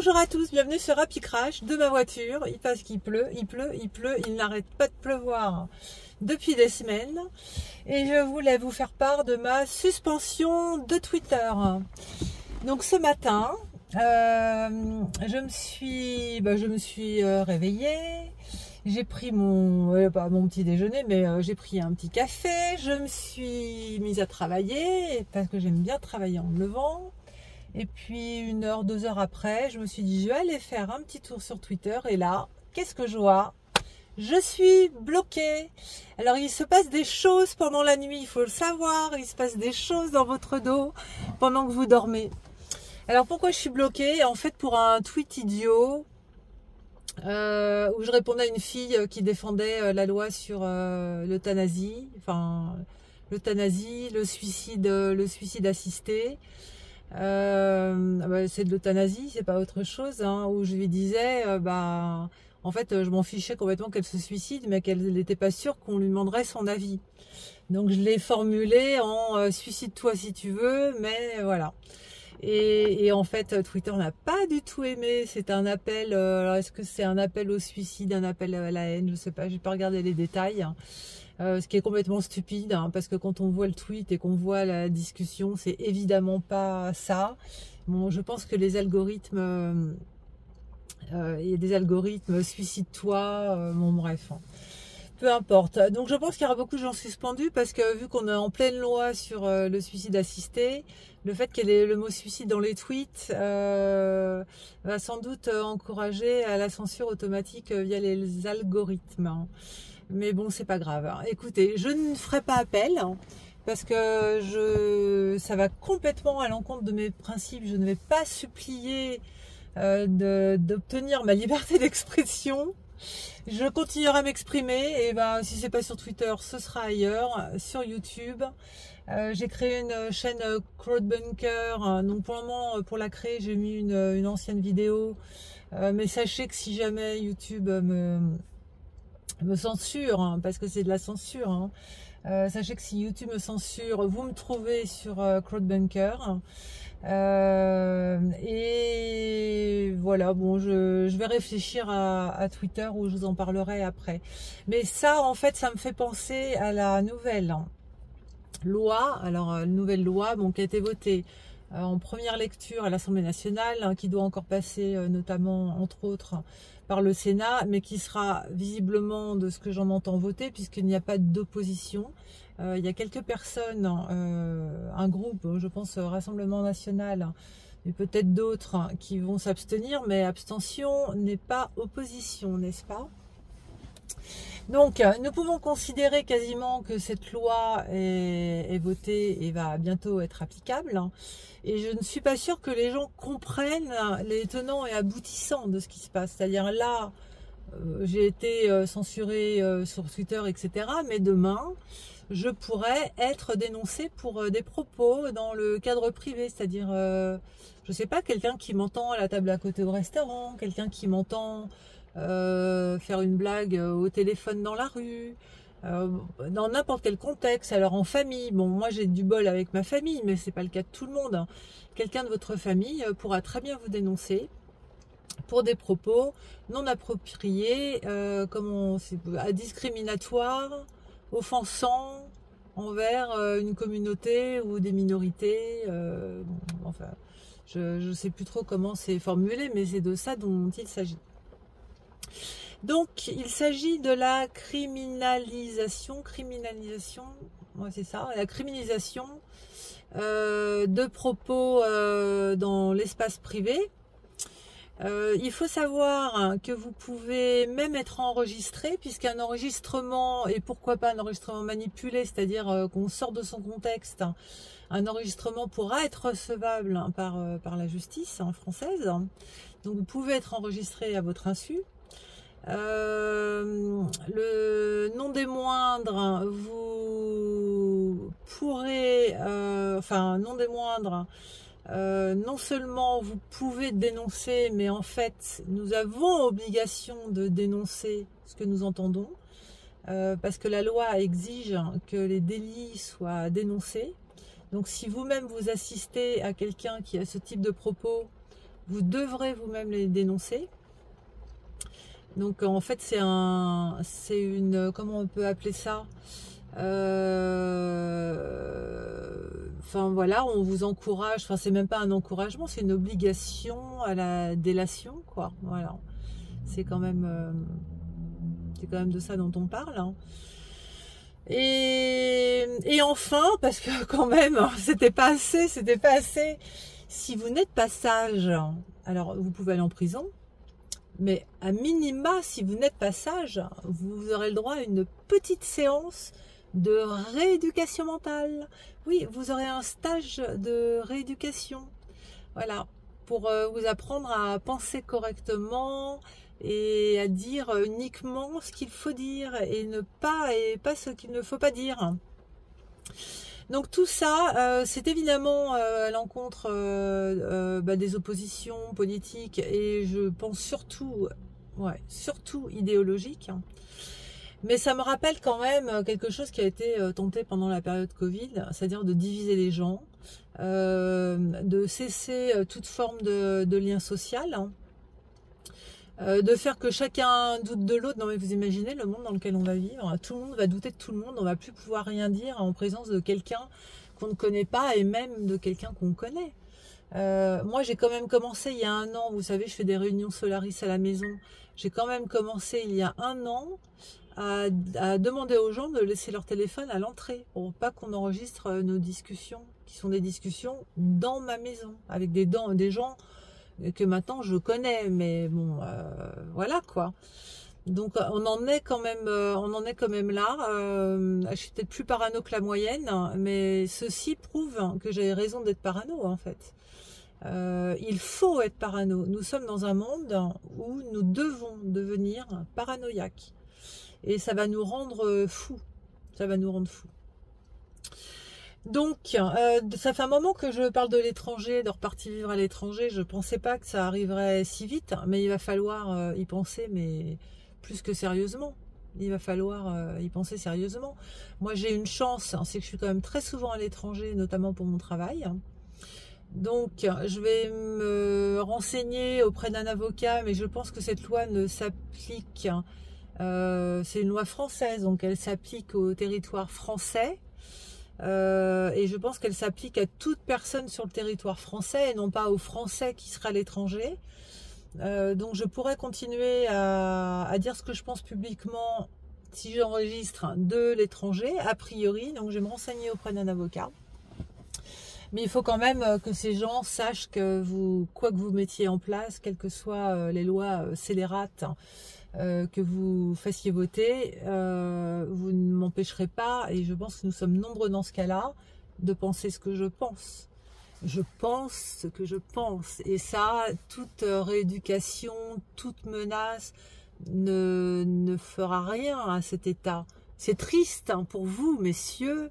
Bonjour à tous, bienvenue sur Happy Crash de ma voiture. Parce qu'il pleut, il n'arrête pas de pleuvoir depuis des semaines. Et je voulais vous faire part de ma suspension de Twitter. Donc ce matin, je me suis réveillée. J'ai pris pas mon petit déjeuner, mais j'ai pris un petit café. Je me suis mise à travailler parce que j'aime bien travailler en me levant. Et puis 1 heure, 2 heures après, je me suis dit je vais aller faire un petit tour sur Twitter. Et là, qu'est-ce que je vois? Je suis bloquée. Alors il se passe des choses pendant la nuit, il faut le savoir. Il se passe des choses dans votre dos pendant que vous dormez. Alors pourquoi je suis bloquée? En fait, pour un tweet idiot où je répondais à une fille qui défendait la loi sur l'euthanasie, le suicide assisté. C'est de l'euthanasie, c'est pas autre chose, hein, où je lui disais en fait je m'en fichais complètement qu'elle se suicide, mais qu'elle n'était pas sûre qu'on lui demanderait son avis. Donc je l'ai formulé en suicide-toi si tu veux, mais voilà. Et en fait Twitter n'a pas du tout aimé. C'est un appel, alors est-ce que c'est un appel au suicide, un appel à la haine, je sais pas, j'ai pas regardé les détails. Ce qui est complètement stupide, hein, parce que quand on voit le tweet et qu'on voit la discussion, c'est évidemment pas ça. Bon, je pense que les algorithmes, il y a des algorithmes, suicide-toi, bon bref, hein. Peu importe. Donc je pense qu'il y aura beaucoup de gens suspendus parce que vu qu'on est en pleine loi sur le suicide assisté, le fait qu'il y ait le mot suicide dans les tweets va sans doute encourager à la censure automatique via les algorithmes, hein. Mais bon, c'est pas grave. Écoutez, je ne ferai pas appel parce que ça va complètement à l'encontre de mes principes. Je ne vais pas supplier d'obtenir ma liberté d'expression. Je continuerai à m'exprimer. Et si c'est pas sur Twitter, ce sera ailleurs, sur YouTube. J'ai créé une chaîne Crowdbunker. Donc pour le moment, pour la créer, j'ai mis une ancienne vidéo. Mais sachez que si jamais YouTube me censure, hein, parce que c'est de la censure, hein. Sachez que si YouTube me censure, vous me trouvez sur Crowdbunker. Et voilà, bon, je vais réfléchir à Twitter où je vous en parlerai après. Mais ça, en fait, ça me fait penser à la nouvelle loi. Alors, nouvelle loi, bon, qui a été votée en première lecture à l'Assemblée nationale, hein, qui doit encore passer notamment, entre autres, par le Sénat, mais qui sera visiblement, de ce que j'en entends, voté, puisqu'il n'y a pas d'opposition. Il y a quelques personnes, un groupe, je pense Rassemblement National, et peut-être d'autres, qui vont s'abstenir, mais abstention n'est pas opposition, n'est-ce pas? Donc, nous pouvons considérer quasiment que cette loi est votée et va bientôt être applicable. Et je ne suis pas sûre que les gens comprennent les tenants et aboutissants de ce qui se passe. C'est-à-dire là, j'ai été censurée sur Twitter, etc. Mais demain, je pourrais être dénoncée pour des propos dans le cadre privé. C'est-à-dire, je sais pas, quelqu'un qui m'entend à la table à côté au restaurant, quelqu'un qui m'entend faire une blague au téléphone dans la rue, dans n'importe quel contexte. Alors en famille, bon, moi j'ai du bol avec ma famille, mais c'est pas le cas de tout le monde, hein. Quelqu'un de votre famille pourra très bien vous dénoncer pour des propos non appropriés, discriminatoires, offensants envers une communauté ou des minorités. Enfin, je ne sais plus trop comment c'est formulé, mais c'est de ça dont il s'agit. Donc, il s'agit de la criminalisation, ouais, c'est ça, la criminalisation de propos dans l'espace privé. Il faut savoir que vous pouvez même être enregistré, puisqu'un enregistrement, et pourquoi pas un enregistrement manipulé, c'est-à-dire qu'on sort de son contexte, un enregistrement pourra être recevable par la justice française. Donc vous pouvez être enregistré à votre insu. Non des moindres, vous pourrez, non des moindres, non seulement vous pouvez dénoncer, mais en fait nous avons obligation de dénoncer ce que nous entendons, parce que la loi exige que les délits soient dénoncés. Donc si vous-même vous assistez à quelqu'un qui a ce type de propos, vous devrez vous-même les dénoncer. Donc en fait c'est une, comment on peut appeler ça, enfin voilà, on vous encourage, enfin c'est même pas un encouragement, c'est une obligation à la délation, quoi. Voilà, c'est quand même de ça dont on parle, hein. Et enfin, parce que quand même, c'était pas assez, si vous n'êtes pas sage, alors vous pouvez aller en prison, mais à minima, si vous n'êtes pas sage, vous aurez le droit à une petite séance de rééducation mentale. Oui, vous aurez un stage de rééducation. Voilà, pour vous apprendre à penser correctement et à dire uniquement ce qu'il faut dire et pas ce qu'il ne faut pas dire. Donc tout ça, c'est évidemment à l'encontre des oppositions politiques et je pense surtout idéologiques. Mais ça me rappelle quand même quelque chose qui a été tenté pendant la période Covid, c'est-à-dire de diviser les gens, de cesser toute forme de lien social, hein, de faire que chacun doute de l'autre. Non mais vous imaginez le monde dans lequel on va vivre, tout le monde va douter de tout le monde, on va plus pouvoir rien dire en présence de quelqu'un qu'on ne connaît pas et même de quelqu'un qu'on connaît. Moi j'ai quand même commencé il y a 1 an, vous savez je fais des réunions Solaris à la maison, j'ai quand même commencé il y a 1 an à demander aux gens de laisser leur téléphone à l'entrée pour pas qu'on enregistre nos discussions, qui sont des discussions dans ma maison, avec des gens que maintenant je connais, mais bon, voilà quoi. Donc on en est quand même là. Je suis peut-être plus parano que la moyenne, mais ceci prouve que j'avais raison d'être parano en fait. Il faut être parano. Nous sommes dans un monde où nous devons devenir paranoïaques. Et ça va nous rendre fous. Ça va nous rendre fous. Donc, ça fait un moment que je parle de l'étranger, de repartir vivre à l'étranger. Je ne pensais pas que ça arriverait si vite, mais il va falloir y penser, mais plus que sérieusement. Il va falloir y penser sérieusement. Moi, j'ai une chance, hein, c'est que je suis quand même très souvent à l'étranger, notamment pour mon travail. Donc, je vais me renseigner auprès d'un avocat, mais je pense que cette loi ne s'applique... c'est une loi française, donc elle s'applique au territoire français. Et je pense qu'elle s'applique à toute personne sur le territoire français et non pas aux Français qui seraient à l'étranger. Donc je pourrais continuer à dire ce que je pense publiquement si j'enregistre de l'étranger, a priori. Donc je vais me renseigner auprès d'un avocat. Mais il faut quand même que ces gens sachent que quoi que vous mettiez en place, quelles que soient les lois scélérates, que vous fassiez voter, vous ne m'empêcherez pas, et je pense que nous sommes nombreux dans ce cas-là, de penser ce que je pense. Je pense ce que je pense, et ça, toute rééducation, toute menace ne fera rien à cet état. C'est triste hein, pour vous, messieurs,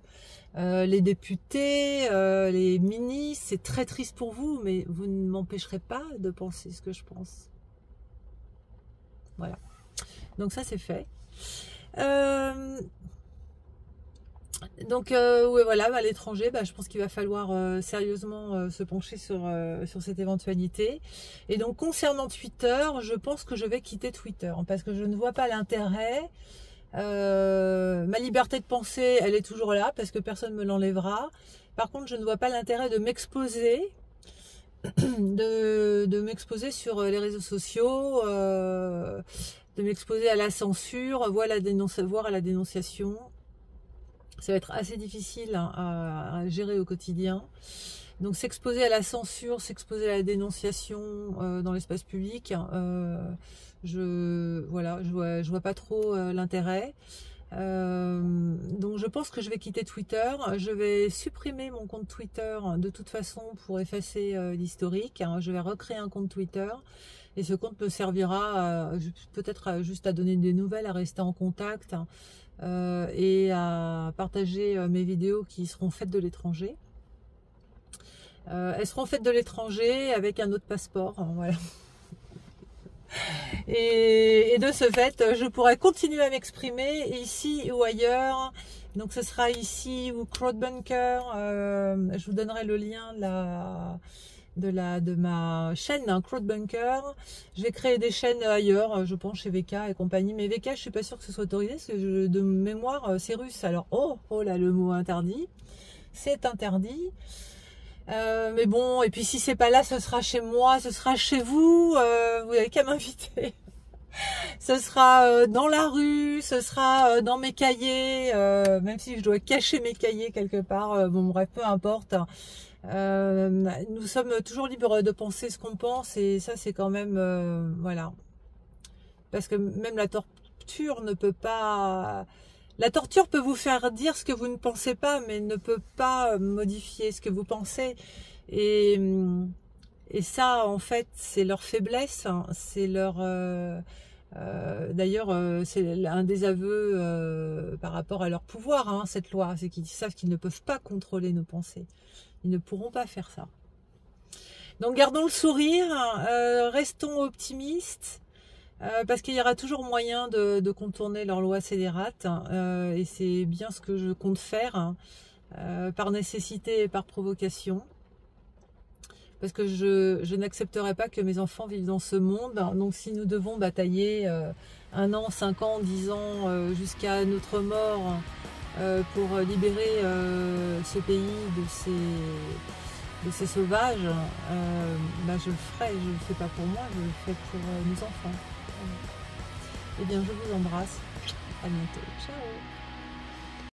les députés, les ministres, c'est très triste pour vous, mais vous ne m'empêcherez pas de penser ce que je pense. Voilà. Donc ça c'est fait. Donc ouais, voilà, à l'étranger, je pense qu'il va falloir sérieusement se pencher sur cette éventualité. Et donc concernant Twitter, je pense que je vais quitter Twitter parce que je ne vois pas l'intérêt. Ma liberté de penser, elle est toujours là parce que personne ne me l'enlèvera. Par contre, je ne vois pas l'intérêt de m'exposer. De m'exposer sur les réseaux sociaux, de m'exposer à la censure, voire à la dénonciation. Ça va être assez difficile à gérer au quotidien. Donc s'exposer à la censure, s'exposer à la dénonciation dans l'espace public, je vois pas trop l'intérêt. Donc je pense que je vais quitter Twitter. Je vais supprimer mon compte Twitter de toute façon pour effacer l'historique. Je vais recréer un compte Twitter et ce compte me servira peut-être juste à donner des nouvelles, à rester en contact et à partager mes vidéos qui seront faites de l'étranger. Elles seront faites de l'étranger avec un autre passeport, hein, voilà. Et de ce fait, je pourrais continuer à m'exprimer ici ou ailleurs. Donc ce sera ici ou Crowdbunker. Je vous donnerai le lien de ma chaîne, un Crowdbunker. Je vais créer des chaînes ailleurs, je pense chez VK et compagnie. Mais VK, je suis pas sûre que ce soit autorisé, parce que de mémoire, c'est russe. Alors, oh là, le mot interdit. C'est interdit. Mais bon, et puis si c'est pas là, ce sera chez moi, ce sera chez vous. Vous n'avez qu'à m'inviter. Ce sera dans la rue, ce sera dans mes cahiers, même si je dois cacher mes cahiers quelque part. Bon, bref, peu importe. Nous sommes toujours libres de penser ce qu'on pense, et ça, c'est quand même... voilà. Parce que même la torture ne peut pas... La torture peut vous faire dire ce que vous ne pensez pas, mais ne peut pas modifier ce que vous pensez. Et ça, en fait, c'est leur faiblesse, hein, c'est leur... D'ailleurs, c'est un des aveux par rapport à leur pouvoir, hein, cette loi, c'est qu'ils savent qu'ils ne peuvent pas contrôler nos pensées. Ils ne pourront pas faire ça. Donc gardons le sourire, restons optimistes, parce qu'il y aura toujours moyen de contourner leur loi scélérate, et c'est bien ce que je compte faire, hein, par nécessité et par provocation. Parce que je n'accepterai pas que mes enfants vivent dans ce monde. Donc si nous devons batailler 1 an, 5 ans, 10 ans, jusqu'à notre mort, pour libérer ce pays de ces sauvages, je le ferai. Je ne le fais pas pour moi, je le fais pour mes enfants. Eh bien, je vous embrasse. À bientôt. Ciao.